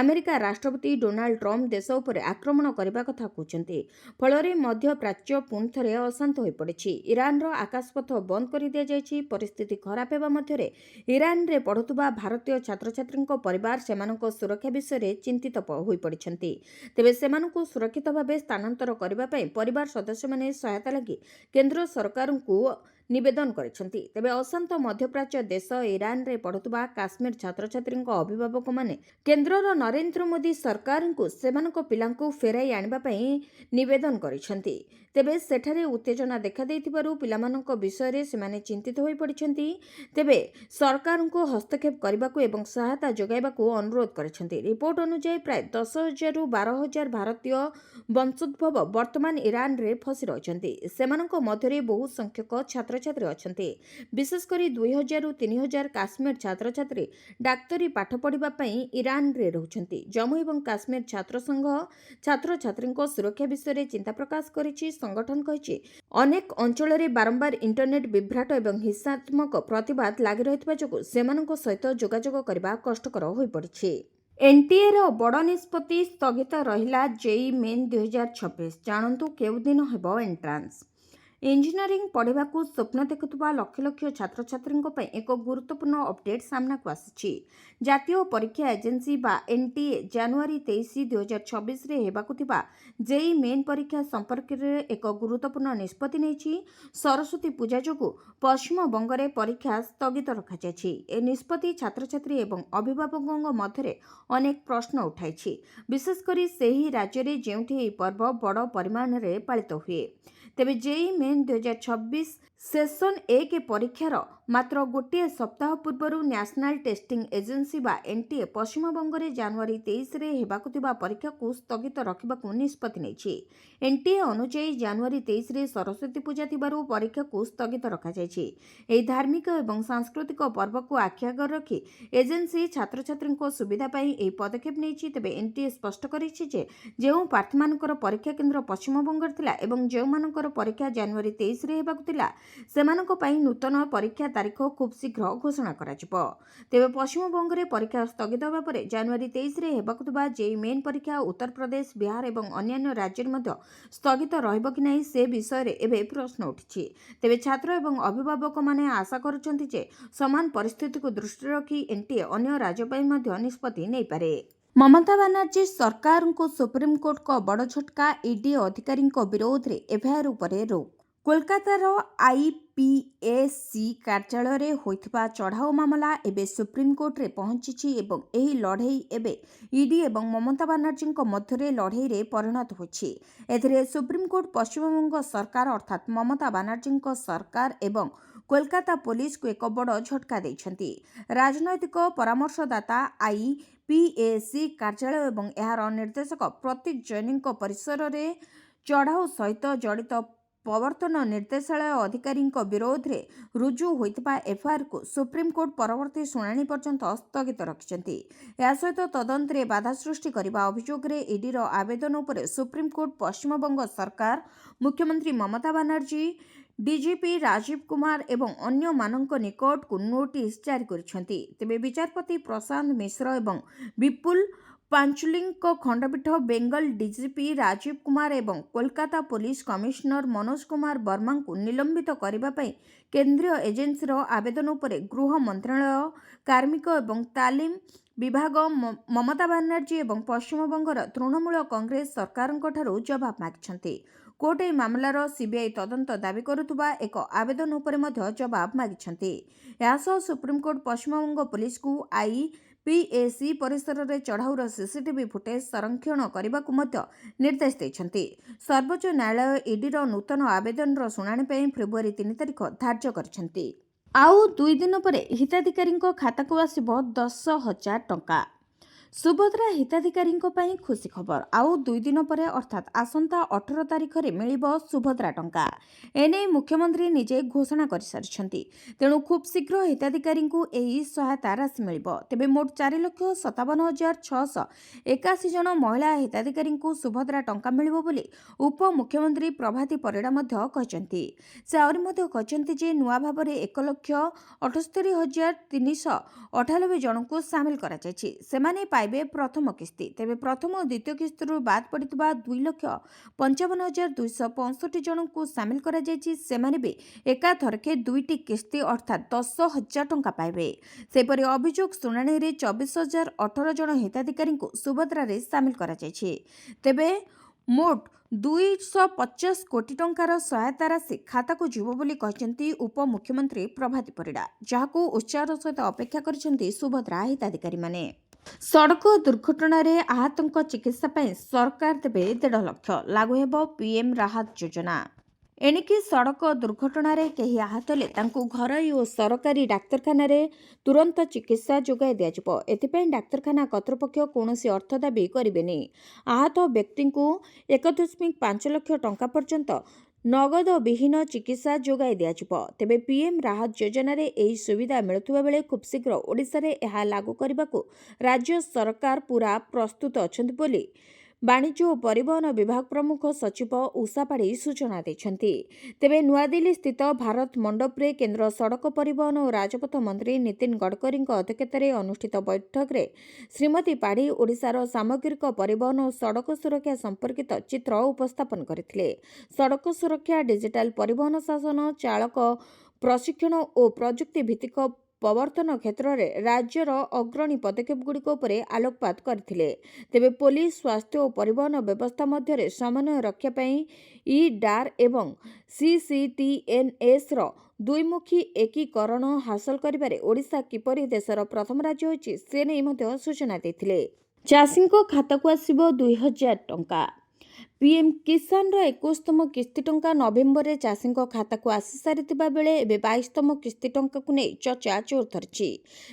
ଆମେରିକା ରାଷ୍ଟ୍ରପତି ଡୋନାଲ୍ଡ ଟ୍ରମ୍ପ ଦେଶ ଉପରେ ଆକ୍ରମଣ କରିବା କଥା କହୁଛନ୍ତି। ଫଳରେ ମଧ୍ୟପ୍ରାଚ୍ୟ ପୁଣି ଥରେ ଅଶାନ୍ତ ହୋଇପଡ଼ିଛି। ଇରାନର ଆକାଶପଥ ବନ୍ଦ କରିଦିଆଯାଇଛି। ପରିସ୍ଥିତି ଖରାପ ହେବା ମଧ୍ୟରେ ଇରାନରେ ପଢ଼ୁଥିବା ଭାରତୀୟ ଛାତ୍ରଛାତ୍ରୀଙ୍କ ପରିବାର ସେମାନଙ୍କ ସୁରକ୍ଷା ବିଷୟରେ ଚିନ୍ତିତ ହୋଇପଡ଼ିଛନ୍ତି। ତେବେ ସେମାନଙ୍କୁ ସୁରକ୍ଷିତ ଭାବେ ସ୍ଥାନାନ୍ତର କରିବା ପାଇଁ ପରିବାର ସଦସ୍ୟମାନେ ସହାୟତା ଲାଗି କେନ୍ଦ୍ର ସରକାରଙ୍କୁ ନିବେଦନ କରିଛନ୍ତି। ତେବେ ଅଶାନ୍ତ ମଧ୍ୟପ୍ରାଚ୍ୟ ଦେଶ ଇରାନରେ ପଢ଼ୁଥିବା କାଶ୍ମୀର ଛାତ୍ରଛାତ୍ରୀଙ୍କ ଅଭିଭାବକମାନେ କେନ୍ଦ୍ରର ନରେନ୍ଦ୍ର ମୋଦି ସରକାରଙ୍କୁ ସେମାନଙ୍କ ପିଲାଙ୍କୁ ଫେରାଇ ଆଣିବା ପାଇଁ ନିବେଦନ କରିଛନ୍ତି। ତେବେ ସେଠାରେ ଉତ୍ତେଜନା ଦେଖାଦେଇଥିବାରୁ ପିଲାମାନଙ୍କ ବିଷୟରେ ସେମାନେ ଚିନ୍ତିତ ହୋଇପଡ଼ିଛନ୍ତି। ତେବେ ସରକାରଙ୍କୁ ହସ୍ତକ୍ଷେପ କରିବାକୁ ଏବଂ ସହାୟତା ଯୋଗାଇବାକୁ ଅନୁରୋଧ କରିଛନ୍ତି। ରିପୋର୍ଟ ଅନୁଯାୟୀ ପ୍ରାୟ 10,000ରୁ 12,000 ଭାରତୀୟ ବଂଶୋଦ୍ଭବ ବର୍ତ୍ତମାନ ଇରାନରେ ଫସି ରହିଛନ୍ତି। ସେମାନଙ୍କ ମଧ୍ୟରେ ବହୁ ସଂଖ୍ୟକ ଛାତ୍ରଛାତ୍ରୀ ଅଛନ୍ତି। ବିଶେଷକରି 2,000ରୁ 3,000 କାଶ୍ମୀର ଛାତ୍ରଛାତ୍ରୀ ଡାକ୍ତରୀ ପାଠ ପଢ଼ିବା ପାଇଁ ଇରାନରେ ରହୁଛନ୍ତି। ଜମ୍ମୁ ଏବଂ କାଶ୍ମୀର ଛାତ୍ରସଂଘ ଛାତ୍ରଛାତ୍ରୀଙ୍କ ସୁରକ୍ଷା ବିଷୟରେ ଚିନ୍ତା ପ୍ରକାଶ କରିଛି। ସଂଗଠନ କହିଛି, ଅନେକ ଅଞ୍ଚଳରେ ବାରମ୍ବାର ଇଣ୍ଟରନେଟ୍ ବିଭ୍ରାଟ ଏବଂ ହିଂସାତ୍ମକ ପ୍ରତିବାଦ ଲାଗି ରହିଥିବା ଯୋଗୁଁ ସେମାନଙ୍କ ସହିତ ଯୋଗାଯୋଗ କରିବା କଷ୍ଟକର ହୋଇପଡ଼ିଛି। ଏନ୍ଟିଏର ବଡ଼ ନିଷ୍ପତ୍ତି, ସ୍ଥଗିତ ରହିଲା ଜେଇଇ ମେନ୍ 2026। ଜାଣନ୍ତୁ କେଉଁଦିନ ହେବ ଏଣ୍ଟ୍ରାନ୍ସ। ଇଞ୍ଜିନିୟରିଂ ପଢ଼ିବାକୁ ସ୍ୱପ୍ନ ଦେଖୁଥିବା ଲକ୍ଷ ଲକ୍ଷ ଛାତ୍ରଛାତ୍ରୀଙ୍କ ପାଇଁ ଏକ ଗୁରୁତ୍ୱପୂର୍ଣ୍ଣ ଅପଡେଟ୍ ସାମ୍ନାକୁ ଆସିଛି। ଜାତୀୟ ପରୀକ୍ଷା ଏଜେନ୍ସି ବା ଏନ୍ଟିଏ ଜାନୁଆରୀ 23, 2026ରେ ହେବାକୁ ଥିବା ଜେଇଇ ମେନ୍ ପରୀକ୍ଷା ସମ୍ପର୍କରେ ଏକ ଗୁରୁତ୍ୱପୂର୍ଣ୍ଣ ନିଷ୍ପତ୍ତି ନେଇଛି। ସରସ୍ୱତୀ ପୂଜା ଯୋଗୁଁ ପଶ୍ଚିମବଙ୍ଗରେ ପରୀକ୍ଷା ସ୍ଥଗିତ ରଖାଯାଇଛି। ଏ ନିଷ୍ପତ୍ତି ଛାତ୍ରଛାତ୍ରୀ ଏବଂ ଅଭିଭାବକଙ୍କ ମଧ୍ୟରେ ଅନେକ ପ୍ରଶ୍ନ ଉଠାଇଛି, ବିଶେଷକରି ସେହି ରାଜ୍ୟରେ ଯେଉଁଠି ଏହି ପର୍ବ ବଡ଼ ପରିମାଣରେ ପାଳିତ ହୁଏ। ତେବେ ଜେଇଇ ମେନ୍ 2026 ସେସନ୍ 1 ପରୀକ୍ଷାର ମାତ୍ର ଗୋଟିଏ ସପ୍ତାହ ପୂର୍ବରୁ ନ୍ୟାସନାଲ୍ ଟେଷ୍ଟିଂ ଏଜେନ୍ସି ବା ଏନ୍ଟିଏ ପଶ୍ଚିମବଙ୍ଗରେ ଜାନୁଆରୀ 23ରେ ହେବାକୁ ଥିବା ପରୀକ୍ଷାକୁ ସ୍ଥଗିତ ରଖିବାକୁ ନିଷ୍ପତ୍ତି ନେଇଛି। ଏନ୍ଟିଏ ଅନୁଯାୟୀ ଜାନୁଆରୀ 23ରେ ସରସ୍ୱତୀ ପୂଜା ଥିବାରୁ ପରୀକ୍ଷାକୁ ସ୍ଥଗିତ ରଖାଯାଇଛି। ଏହି ଧାର୍ମିକ ଏବଂ ସାଂସ୍କୃତିକ ପର୍ବକୁ ଆଖିଆଗରେ ରଖି ଏଜେନ୍ସି ଛାତ୍ରଛାତ୍ରୀଙ୍କ ସୁବିଧା ପାଇଁ ଏହି ପଦକ୍ଷେପ ନେଇଛି। ତେବେ ଏନ୍ଟିଏ ସ୍ପଷ୍ଟ କରିଛି ଯେ ଯେଉଁ ପ୍ରାର୍ଥୀମାନଙ୍କର ପରୀକ୍ଷା କେନ୍ଦ୍ର ପଶ୍ଚିମବଙ୍ଗରେ ଥିଲା ଏବଂ ଯେଉଁମାନଙ୍କର ପରୀକ୍ଷା ଜାନୁଆରୀ 23ରେ ହେବାକୁ ଥିଲା ସେମାନଙ୍କ ପାଇଁ ନୂତନ ପରୀକ୍ଷା ତାରିଖ ଖୁବ୍ ଶୀଘ୍ର ଘୋଷଣା କରାଯିବ। ତେବେ ପଶ୍ଚିମବଙ୍ଗରେ ପରୀକ୍ଷା ସ୍ଥଗିତ ହେବା ପରେ ଜାନୁଆରୀ 23ରେ ହେବାକୁ ଥିବା ଜେଇଇ ମେନ୍ ପରୀକ୍ଷା ଉତ୍ତରପ୍ରଦେଶ, ବିହାର ଏବଂ ଅନ୍ୟାନ୍ୟ ରାଜ୍ୟରେ ମଧ୍ୟ ସ୍ଥଗିତ ରହିବ କି ନାହିଁ ସେ ବିଷୟରେ ଏବେ ପ୍ରଶ୍ନ ଉଠିଛି। ତେବେ ଛାତ୍ର ଏବଂ ଅଭିଭାବକମାନେ ଆଶା କରୁଛନ୍ତି ଯେ ସମାନ ପରିସ୍ଥିତିକୁ ଦୃଷ୍ଟିରେ ରଖି ଏନ୍ଟିଏ ଅନ୍ୟ ରାଜ୍ୟ ପାଇଁ ମଧ୍ୟ ନିଷ୍ପତ୍ତି ନେଇପାରେ। ମମତା ବାନାର୍ଜୀ ସରକାରଙ୍କୁ ସୁପ୍ରିମକୋର୍ଟଙ୍କ ବଡ଼ ଝଟକା। ଇଡି ଅଧିକାରୀଙ୍କ ବିରୋଧରେ ଏଫଆଇଆର୍ ଉପରେ ରୋକ୍। କୋଲକାତାର ଆଇପିଏସି କାର୍ଯ୍ୟାଳୟରେ ହୋଇଥିବା ଚଢ଼ାଉ ମାମଲା ଏବେ ସୁପ୍ରିମକୋର୍ଟରେ ପହଞ୍ଚିଛି ଏବଂ ଏହି ଲଢ଼େଇ ଏବେ ଇଡି ଏବଂ ମମତା ବାନାର୍ଜୀଙ୍କ ମଧ୍ୟରେ ଲଢ଼େଇରେ ପରିଣତ ହୋଇଛି। ଏଥିରେ ସୁପ୍ରିମକୋର୍ଟ ପଶ୍ଚିମବଙ୍ଗ ସରକାର ଅର୍ଥାତ୍ ମମତା ବାନାର୍ଜୀଙ୍କ ସରକାର ଏବଂ କୋଲକାତା ପୋଲିସକୁ ଏକ ବଡ଼ ଝଟକା ଦେଇଛନ୍ତି। ରାଜନୈତିକ ପରାମର୍ଶଦାତା ଆଇପିଏସି କାର୍ଯ୍ୟାଳୟ ଏବଂ ଏହାର ନିର୍ଦ୍ଦେଶକ ପ୍ରତୀକ ଜୈନଙ୍କ ପରିସରରେ ଚଢ଼ାଉ ସହିତ ଜଡ଼ିତ ପ୍ରବର୍ତ୍ତନ ନିର୍ଦ୍ଦେଶାଳୟ ଅଧିକାରୀଙ୍କ ବିରୋଧରେ ରୁଜୁ ହୋଇଥିବା ଏଫଆଇଆର୍କୁ ସୁପ୍ରିମକୋର୍ଟ ପରବର୍ତ୍ତୀ ଶୁଣାଣି ପର୍ଯ୍ୟନ୍ତ ସ୍ଥଗିତ ରଖିଛନ୍ତି। ଏହା ସହିତ ତଦନ୍ତରେ ବାଧା ସୃଷ୍ଟି କରିବା ଅଭିଯୋଗରେ ଇଡିର ଆବେଦନ ଉପରେ ସୁପ୍ରିମକୋର୍ଟ ପଶ୍ଚିମବଙ୍ଗ ସରକାର, ମୁଖ୍ୟମନ୍ତ୍ରୀ ମମତା ବାନାର୍ଜୀ, ଡିଜିପି ରାଜୀବ କୁମାର ଏବଂ ଅନ୍ୟମାନଙ୍କ ନିକଟକୁ ନୋଟିସ୍ ଜାରି କରିଛନ୍ତି। ତେବେ ବିଚାରପତି ପ୍ରଶାନ୍ତ ମିଶ୍ର ଏବଂ ବିପୁଲ ପାଞ୍ଚୁଲିଙ୍କ ଖଣ୍ଡପୀଠ ବେଙ୍ଗଲ ଡିଜିପି ରାଜୀବ କୁମାର ଏବଂ କୋଲକାତା ପୋଲିସ କମିଶନର ମନୋଜ କୁମାର ବର୍ମାଙ୍କୁ ନିଲମ୍ବିତ କରିବା ପାଇଁ କେନ୍ଦ୍ରୀୟ ଏଜେନ୍ସିର ଆବେଦନ ଉପରେ ଗୃହ ମନ୍ତ୍ରଣାଳୟ, କାର୍ମିକ ଏବଂ ତାଲିମ ବିଭାଗ, ମମତା ବାନାର୍ଜୀ ଏବଂ ପଶ୍ଚିମବଙ୍ଗର ତୃଣମୂଳ କଂଗ୍ରେସ ସରକାରଙ୍କଠାରୁ ଜବାବ ମାଗିଛନ୍ତି। କୋର୍ଟ ଏହି ମାମଲାର ସିବିଆଇ ତଦନ୍ତ ଦାବି କରୁଥିବା ଏକ ଆବେଦନ ଉପରେ ମଧ୍ୟ ଜବାବ ମାଗିଛନ୍ତି। ଏହାସହ ସୁପ୍ରିମକୋର୍ଟ ପଶ୍ଚିମବଙ୍ଗ ପୋଲିସକୁ ଆଇପିଏସି ପରିସରରେ ଚଢ଼ାଉର ସିସିଟିଭି ଫୁଟେଜ୍ ସଂରକ୍ଷଣ କରିବାକୁ ମଧ୍ୟ ନିର୍ଦ୍ଦେଶ ଦେଇଛନ୍ତି। ସର୍ବୋଚ୍ଚ ନ୍ୟାୟାଳୟ ଇଡିର ନୂତନ ଆବେଦନର ଶୁଣାଣି ପାଇଁ ଫେବୃଆରୀ 3 ତାରିଖ ଧାର୍ଯ୍ୟ କରିଛନ୍ତି। ଆଉ 2 ଦିନ ପରେ ହିତାଧିକାରୀଙ୍କ ଖାତାକୁ ଆସିବ 10,000 ଟଙ୍କା। ସୁଭଦ୍ରା ହିତାଧିକାରୀଙ୍କ ପାଇଁ ଖୁସି ଖବର। ଆଉ 2 ଦିନ ପରେ ଅର୍ଥାତ୍ ଆସନ୍ତା 18 ତାରିଖରେ ମିଳିବ ସୁଭଦ୍ରା ଟଙ୍କା। ଏନେଇ ମୁଖ୍ୟମନ୍ତ୍ରୀ ନିଜେ ଘୋଷଣା କରିସାରିଛନ୍ତି। ତେଣୁ ଖୁବ୍ ଶୀଘ୍ର ହିତାଧିକାରୀଙ୍କୁ ଏହି ସହାୟତା ରାଶି ମିଳିବ। ତେବେ ମୋଟ 4,57,681 ଜଣ ମହିଳା ହିତାଧିକାରୀଙ୍କୁ ସୁଭଦ୍ରା ଟଙ୍କା ମିଳିବ ବୋଲି ଉପମୁଖ୍ୟମନ୍ତ୍ରୀ ପ୍ରଭାତୀ ପରିଡ଼ା ମଧ୍ୟ କହିଛନ୍ତି। ସେ ଆହୁରି ମଧ୍ୟ କହିଛନ୍ତି ଯେ ନୂଆ ଭାବରେ 1,78,398 ଜଣଙ୍କୁ ସାମିଲ କରାଯାଇଛି। ସେମାନେ ପାଇବେ ପ୍ରଥମ କିସ୍ତି। ତେବେ ପ୍ରଥମ ଓ ଦ୍ୱିତୀୟ କିସ୍ତିରୁ ବାଦ୍ ପଡ଼ିଥିବା 2,55,265 ଜଣଙ୍କୁ ସାମିଲ କରାଯାଇଛି। ସେମାନେ ବି ଏକାଥରକେ 2ଟି କିସ୍ତି ଅର୍ଥାତ୍ 10,000 ଟଙ୍କା ପାଇବେ। ସେହିପରି ଅଭିଯୋଗ ଶୁଣାଣିରେ 24,018 ଜଣ ହିତାଧିକାରୀଙ୍କୁ ସୁଭଦ୍ରାରେ ସାମିଲ କରାଯାଇଛି। ତେବେ ମୋଟ 250 କୋଟି ଟଙ୍କାର ସହାୟତା ରାଶି ଖାତାକୁ ଯିବ ବୋଲି କହିଛନ୍ତି ଉପମୁଖ୍ୟମନ୍ତ୍ରୀ ପ୍ରଭାତୀ ପରିଡ଼ା, ଯାହାକୁ ଉତ୍ସାହର ସହିତ ଅପେକ୍ଷା କରିଛନ୍ତି ସୁଭଦ୍ରା ହିତାଧିକାରୀମାନେ। ସଡ଼କ ଦୁର୍ଘଟଣାରେ ଆହତଙ୍କ ଚିକିତ୍ସା ପାଇଁ ସରକାର ଦେବେ 1.5 ଲକ୍ଷ। ଲାଗୁ ହେବ ପିଏମ୍ ରାହତ ଯୋଜନା। ଏଣିକି ସଡ଼କ ଦୁର୍ଘଟଣାରେ କେହି ଆହତ ହେଲେ ତାଙ୍କୁ ଘରୋଇ ଓ ସରକାରୀ ଡାକ୍ତରଖାନାରେ ତୁରନ୍ତ ଚିକିତ୍ସା ଯୋଗାଇ ଦିଆଯିବ। ଏଥିପାଇଁ ଡାକ୍ତରଖାନା କର୍ତ୍ତୃପକ୍ଷ କୌଣସି ଅର୍ଥ ଦାବି କରିବେନି। ଆହତ ବ୍ୟକ୍ତିଙ୍କୁ 1.5 ଲକ୍ଷ ଟଙ୍କା ପର୍ଯ୍ୟନ୍ତ ନଗଦ ବିହୀନ ଚିକିତ୍ସା ଯୋଗାଇ ଦିଆଯିବ। ତେବେ ପିଏମ୍ ରାହତ ଯୋଜନାରେ ଏହି ସୁବିଧା ମିଳୁଥିବା ବେଳେ ଖୁବ୍ ଶୀଘ୍ର ଓଡ଼ିଶାରେ ଏହା ଲାଗୁ କରିବାକୁ ରାଜ୍ୟ ସରକାର ପୁରା ପ୍ରସ୍ତୁତ ଅଛନ୍ତି ବୋଲି ବାଣିଜ୍ୟ ଓ ପରିବହନ ବିଭାଗ ପ୍ରମୁଖ ସଚିବ ଉଷା ପାଢ଼ୀ ସୂଚନା ଦେଇଛନ୍ତି। ତେବେ ନୂଆଦିଲ୍ଲୀ ସ୍ଥିତ ଭାରତ ମଣ୍ଡପରେ କେନ୍ଦ୍ର ସଡ଼କ ପରିବହନ ଓ ରାଜପଥ ମନ୍ତ୍ରୀ ନୀତିନ ଗଡ଼କରୀଙ୍କ ଅଧ୍ୟକ୍ଷତାରେ ଅନୁଷ୍ଠିତ ବୈଠକରେ ଶ୍ରୀମତୀ ପାଢ଼ୀ ଓଡ଼ିଶାର ସାମଗ୍ରିକ ପରିବହନ ଓ ସଡ଼କ ସୁରକ୍ଷା ସମ୍ପର୍କିତ ଚିତ୍ର ଉପସ୍ଥାପନ କରିଥିଲେ। ସଡ଼କ ସୁରକ୍ଷା, ଡିଜିଟାଲ ପରିବହନ ଶାସନ, ଚାଳକ ପ୍ରଶିକ୍ଷଣ ଓ ପ୍ରଯୁକ୍ତି ଭିତ୍ତିକ ପ୍ରବର୍ତ୍ତନ କ୍ଷେତ୍ରରେ ରାଜ୍ୟର ଅଗ୍ରଣୀ ପଦକ୍ଷେପଗୁଡ଼ିକ ଉପରେ ଆଲୋକପାତ କରିଥିଲେ। ତେବେ ପୋଲିସ, ସ୍ୱାସ୍ଥ୍ୟ ଓ ପରିବହନ ବ୍ୟବସ୍ଥା ମଧ୍ୟରେ ସମନ୍ୱୟ ରକ୍ଷା ପାଇଁ ଇ-ଡାର୍ ଏବଂ CCTNSର ଦୁଇମୁଖୀ ଏକୀକରଣ ହାସଲ କରିବାରେ ଓଡ଼ିଶା କିପରି ଦେଶର ପ୍ରଥମ ରାଜ୍ୟ ହୋଇଛି ସେ ନେଇ ମଧ୍ୟ ସୂଚନା ଦେଇଥିଲେ। ଚାଷୀଙ୍କ ଖାତାକୁ ଆସିବ 2,000 ଟଙ୍କା। ପିଏମ୍ କିଷାନର 21ତମ କିସ୍ତି ଟଙ୍କା ନଭେମ୍ବରରେ ଚାଷୀଙ୍କ ଖାତାକୁ ଆସିସାରିଥିବା ବେଳେ ଏବେ 22ତମ କିସ୍ତି ଟଙ୍କାକୁ ନେଇ ଚର୍ଚ୍ଚା ଜୋର ଧରିଛି।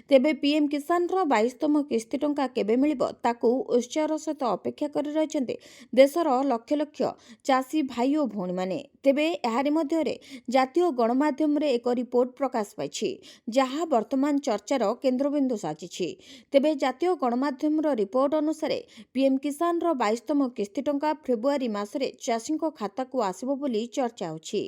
ତେବେ ପିଏମ୍ କିଷାନର 22ତମ କିସ୍ତି ଟଙ୍କା କେବେ ମିଳିବ ତାକୁ ଉତ୍ସାହର ସହିତ ଅପେକ୍ଷା କରି ରହିଛନ୍ତି ଦେଶର ଲକ୍ଷ ଲକ୍ଷ ଚାଷୀ ଭାଇ ଓ ଭଉଣୀମାନେ। ତେବେ ଏହାରି ମଧ୍ୟରେ ଜାତୀୟ ଗଣମାଧ୍ୟମରେ ଏକ ରିପୋର୍ଟ ପ୍ରକାଶ ପାଇଛି, ଯାହା ବର୍ତ୍ତମାନ ଚର୍ଚ୍ଚାର କେନ୍ଦ୍ରବିନ୍ଦୁ ସାଜିଛି। ତେବେ ଜାତୀୟ ଗଣମାଧ୍ୟମର ରିପୋର୍ଟ ଅନୁସାରେ ପିଏମ୍ କିଷାନର 22ତମ କିସ୍ତି ଟଙ୍କା ଫେବୃଆରୀ ମାସରେ ଚାଷୀଙ୍କ ଖାତାକୁ ଆସିବ ବୋଲି ଚର୍ଚ୍ଚା ହେଉଛି।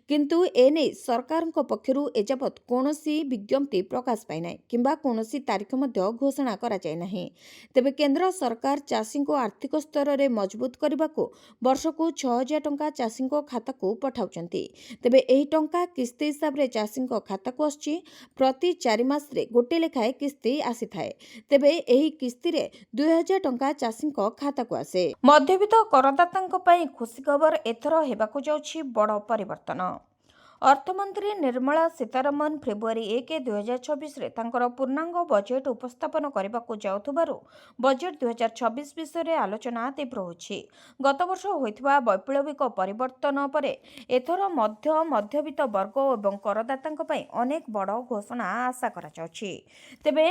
କିନ୍ତୁ ଏନେଇ ସରକାରଙ୍କ ପକ୍ଷରୁ ଏଯାବତ୍ କୌଣସି ବିଜ୍ଞପ୍ତି ପ୍ରକାଶ ପାଇନାହିଁ କିମ୍ବା କୌଣସି ତାରିଖ ମଧ୍ୟ ଘୋଷଣା କରାଯାଇନାହିଁ। ତେବେ କେନ୍ଦ୍ର ସରକାର ଚାଷୀଙ୍କୁ ଆର୍ଥିକ ସ୍ତରରେ ମଜବୁତ କରିବାକୁ ବର୍ଷକୁ 6,000 ଟଙ୍କା ଚାଷୀଙ୍କ ଖାତାକୁ ପଠାଉଛନ୍ତି। ତେବେ ଏହି ଟଙ୍କା କିସ୍ତି ହିସାବରେ ଚାଷୀଙ୍କ ଖାତାକୁ ଆସୁଛି। ପ୍ରତି 4 ମାସରେ ଗୋଟିଏ ଲେଖାଏଁ କିସ୍ତି ଆସିଥାଏ। ତେବେ ଏହି କିସ୍ତିରେ 2,000 ଟଙ୍କା ଚାଷୀଙ୍କ ଖାତାକୁ ଆସେ। ମଧ୍ୟବିତ୍ତ କରଦାତାଙ୍କ ପାଇଁ ଖୁସି ଖବର ଏଥର ହେବାକୁ ଯାଉଛି ବଡ଼ ପରିବର୍ତ୍ତନ। ଅର୍ଥମନ୍ତ୍ରୀ ନିର୍ମଳା ସୀତାରମଣ ଫେବୃଆରୀ 1, 2026ରେ ତାଙ୍କର ପୂର୍ଣ୍ଣାଙ୍ଗ ବଜେଟ୍ ଉପସ୍ଥାପନ କରିବାକୁ ଯାଉଥିବାରୁ ବଜେଟ୍ 2026 ବିଷୟରେ ଆଲୋଚନା ତୀବ୍ର ହୋଇଛି। ଗତବର୍ଷ ହୋଇଥିବା ବୈପ୍ଳବିକ ପରିବର୍ତ୍ତନ ପରେ ଏଥର ମଧ୍ୟବିତ୍ତ ବର୍ଗ ଏବଂ କରଦାତାଙ୍କ ପାଇଁ ଅନେକ ବଡ଼ ଘୋଷଣା ଆଶା କରାଯାଉଛି। ତେବେ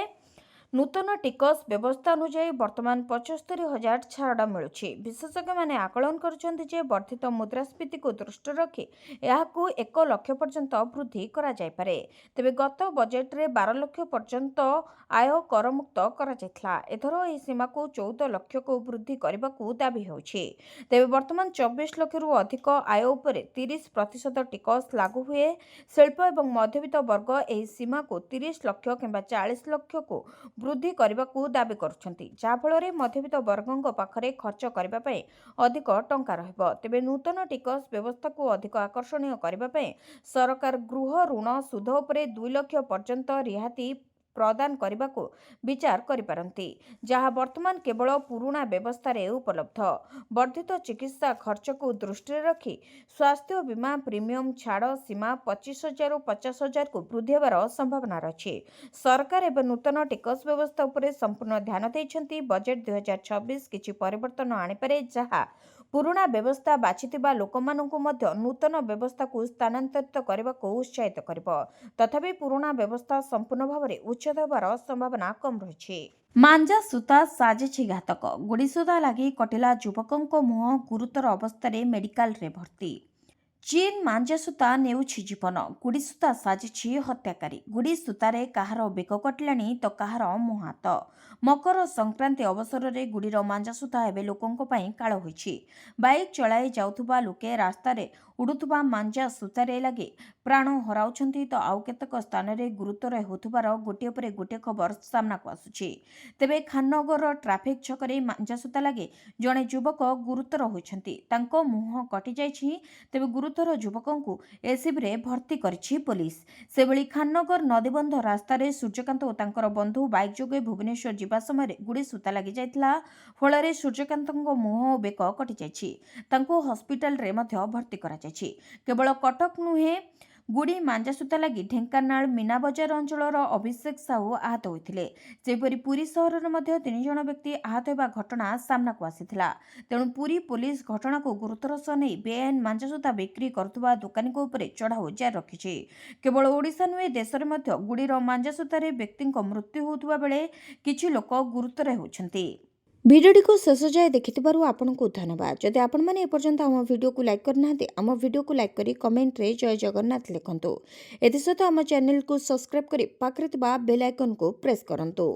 ନୂତନ ଟିକସ ବ୍ୟବସ୍ଥା ଅନୁଯାୟୀ ବର୍ତ୍ତମାନ 75,000 ଛାଡ଼ ମିଳୁଛି। ବିଶେଷଜ୍ଞମାନେ ଆକଳନ କରୁଛନ୍ତି ଯେ ବର୍ଦ୍ଧିତ ମୁଦ୍ରାସ୍ଫୀତିକୁ ଦୃଷ୍ଟିରେ ରଖି ଏହାକୁ 1 ଲକ୍ଷ ପର୍ଯ୍ୟନ୍ତ ବୃଦ୍ଧି କରାଯାଇପାରେ। ତେବେ ଗତ ବଜେଟ୍ରେ 12 ଲକ୍ଷ ପର୍ଯ୍ୟନ୍ତ ଆୟ କରମୁକ୍ତ କରାଯାଇଥିଲା। ଏଥର ଏହି ସୀମାକୁ 14 ଲକ୍ଷକୁ ବୃଦ୍ଧି କରିବାକୁ ଦାବି ହେଉଛି। ତେବେ ବର୍ତ୍ତମାନ 24 ଲକ୍ଷରୁ ଅଧିକ ଆୟ ଉପରେ 30% ଟିକସ ଲାଗୁ ହୁଏ। ଶିଳ୍ପ ଏବଂ ମଧ୍ୟବିତ୍ତ ବର୍ଗ ଏହି ସୀମାକୁ 30 ଲକ୍ଷ କିମ୍ବା 40 ଲକ୍ଷକୁ ବୃଦ୍ଧି କରିବାକୁ ଦାବି କରୁଛନ୍ତି, ଯାହାଫଳରେ ମଧ୍ୟବିତ୍ତ ବର୍ଗଙ୍କ ପାଖରେ ଖର୍ଚ୍ଚ କରିବା ପାଇଁ ଅଧିକ ଟଙ୍କା ରହିବ। ତେବେ ନୂତନ ଟିକସ ବ୍ୟବସ୍ଥାକୁ ଅଧିକ ଆକର୍ଷଣୀୟ କରିବା ପାଇଁ ସରକାର ଗୃହ ଋଣ ସୁଧ ଉପରେ 2 ଲକ୍ଷ ପର୍ଯ୍ୟନ୍ତ ରିହାତି ପ୍ରଦାନ କରିବାକୁ ବିଚାର କରିପାରନ୍ତି, ଯାହା ବର୍ତ୍ତମାନ କେବଳ ପୁରୁଣା ବ୍ୟବସ୍ଥାରେ ଉପଲବ୍ଧ। ବର୍ଦ୍ଧିତ ଚିକିତ୍ସା ଖର୍ଚ୍ଚକୁ ଦୃଷ୍ଟିରେ ରଖି ସ୍ୱାସ୍ଥ୍ୟ ବୀମା ପ୍ରିମିୟମ ଛାଡ଼ ସୀମା 25,000ରୁ 50,000କୁ ବୃଦ୍ଧି ହେବାର ସମ୍ଭାବନା ରହିଛି। ସରକାର ଏବେ ନୂତନ ଟିକସ ବ୍ୟବସ୍ଥା ଉପରେ ସମ୍ପୂର୍ଣ୍ଣ ଧ୍ୟାନ ଦେଇଛନ୍ତି। ବଜେଟ୍ 2026 କିଛି ପରିବର୍ତ୍ତନ ଆଣିପାରେ, ଯାହା ପୁରୁଣା ବ୍ୟବସ୍ଥା ବାଛିଥିବା ଲୋକମାନଙ୍କୁ ମଧ୍ୟ ନୂତନ ବ୍ୟବସ୍ଥାକୁ ସ୍ଥାନାନ୍ତରିତ କରିବାକୁ ଉତ୍ସାହିତ କରିବ। ତଥାପି ପୁରୁଣା ବ୍ୟବସ୍ଥା ସମ୍ପୂର୍ଣ୍ଣ ଭାବରେ ଉଚ୍ଛେଦ ହେବାର ସମ୍ଭାବନା କମ୍ ରହିଛି। ମାଞ୍ଜା ସୂତା ସାଜିଛି ଘାତକ। ଗୁଡ଼ିସୂତା ଲାଗି କଟିଲା ଯୁବକଙ୍କ ମୁହଁ, ଗୁରୁତର ଅବସ୍ଥାରେ ମେଡିକାଲରେ ଭର୍ତ୍ତି। ଚୀନ ମାଞ୍ଜା ସୂତା ନେଉଛି ଜୀବନ, ଗୁଡ଼ିସୂତା ସାଜିଛି ହତ୍ୟାକାରୀ। ଗୁଡ଼ିସୂତାରେ କାହାର ବେକ କଟିଲାଣି ତ କାହାର ମୁହଁ ହାତ। ମକର ସଂକ୍ରାନ୍ତି ଅବସରରେ ଗୁଡ଼ିର ମାଞ୍ଜା ସୂତା ଏବେ ଲୋକଙ୍କ ପାଇଁ କାଳ ହୋଇଛି। ବାଇକ୍ ଚଳାଇ ଯାଉଥିବା ଲୋକେ ରାସ୍ତାରେ ଉଡ଼ୁଥିବା ମାଞ୍ଜା ସୂତାରେ ଲାଗି ପ୍ରାଣ ହରାଉଛନ୍ତି ତ ଆଉ କେତେକ ସ୍ଥାନରେ ଗୁରୁତର ହେଉଥିବାର ଗୋଟିଏ ପରେ ଗୋଟିଏ ଖବର ସାମ୍ନାକୁ ଆସୁଛି। ତେବେ ଖାନନଗର ଟ୍ରାଫିକ୍ ଛକରେ ମାଞ୍ଜା ସୂତା ଲାଗି ଜଣେ ଯୁବକ ଗୁରୁତର ହୋଇଛନ୍ତି। ତାଙ୍କ ମୁହଁ କଟିଯାଇଛି। ତେବେ ଗୁରୁତର ଯୁବକଙ୍କୁ ଏସ୍ସିବିରେ ଭର୍ତ୍ତି କରିଛି ପୋଲିସ। ସେଭଳି ଖାନନଗର ନଦୀବନ୍ଧ ରାସ୍ତାରେ ସୂର୍ଯ୍ୟକାନ୍ତ ଓ ତାଙ୍କର ବନ୍ଧୁ ବାଇକ୍ ଯୋଗେ ଭୁବନେଶ୍ୱର ଯିବା ସମୟରେ ଗୁଡ଼ି ସୂତା ଲାଗିଯାଇଥିଲା। ଫଳରେ ସୂର୍ଯ୍ୟକାନ୍ତଙ୍କ ମୁହଁ ଓ ବେକ କଟିଯାଇଛି। ତାଙ୍କୁ ହସ୍ପିଟାଲରେ ମଧ୍ୟ ଭର୍ତ୍ତି କରାଯାଇଛି। କେବଳ କଟକ ନୁହେଁ, ଗୁଡ଼ି ମାଞ୍ଜା ସୂତା ଲାଗି ଢେଙ୍କାନାଳ ମୀନାବଜାର ଅଞ୍ଚଳର ଅଭିଷେକ ସାହୁ ଆହତ ହୋଇଥିଲେ। ସେହିପରି ପୁରୀ ସହରରେ ମଧ୍ୟ 3 ଜଣ ବ୍ୟକ୍ତି ଆହତ ହେବା ଘଟଣା ସାମ୍ନାକୁ ଆସିଥିଲା। ତେଣୁ ପୁରୀ ପୋଲିସ ଘଟଣାକୁ ଗୁରୁତର ସହ ନେଇ ବେଆଇନ ମାଞ୍ଜା ସୂତା ବିକ୍ରି କରୁଥିବା ଦୋକାନୀଙ୍କ ଉପରେ ଚଢ଼ାଉ ଜାରି ରଖିଛି। କେବଳ ଓଡ଼ିଶା ନୁହେଁ, ଦେଶରେ ମଧ୍ୟ ଗୁଡ଼ିର ମାଞ୍ଜା ସୂତାରେ ବ୍ୟକ୍ତିଙ୍କ ମୃତ୍ୟୁ ହେଉଥିବା ବେଳେ କିଛି ଲୋକ ଗୁରୁତର ହେଉଛନ୍ତି। ଭିଡ଼ିଓଟିକୁ ଶେଷ ଯାଏ ଦେଖିଥିବାରୁ ଆପଣଙ୍କୁ ଧନ୍ୟବାଦ। ଯଦି ଆପଣମାନେ ଏପର୍ଯ୍ୟନ୍ତ ଆମ ଭିଡ଼ିଓକୁ ଲାଇକ୍ କରିନାହାନ୍ତି, ଆମ ଭିଡ଼ିଓକୁ ଲାଇକ୍ କରି କମେଣ୍ଟରେ ଜୟ ଜଗନ୍ନାଥ ଲେଖନ୍ତୁ। ଏଥିସହିତ ଆମ ଚ୍ୟାନେଲକୁ ସବସ୍କ୍ରାଇବ୍ କରି ପାଖରେ ଥିବା ବେଲ୍ ଆଇକନକୁ ପ୍ରେସ୍ କରନ୍ତୁ।